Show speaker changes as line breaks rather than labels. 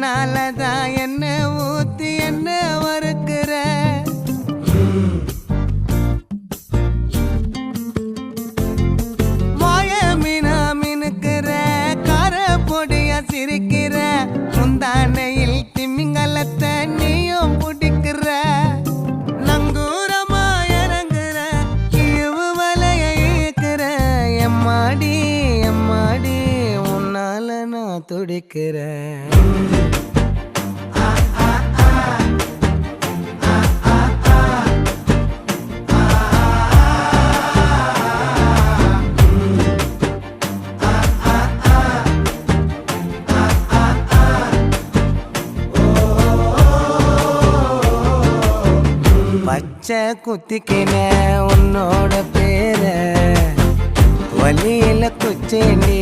உன்னாலதான் என்ன ஊத்தி என்ன வறுக்கிற வாய மீனா மினுக்கிற கார பொடிய சிரிக்கிற முந்தானையில் திமிங்கலத்தை நீயும் பிடிக்கிற நங்கூரமா இறங்குற இவு வலைய இழுக்கிற எம்மாடி எம்மாடி உன்னால நான் துடிக்கிறேன் பச்சை குத்திக்கின உன்னோட பேர வலியில குச்சேண்டி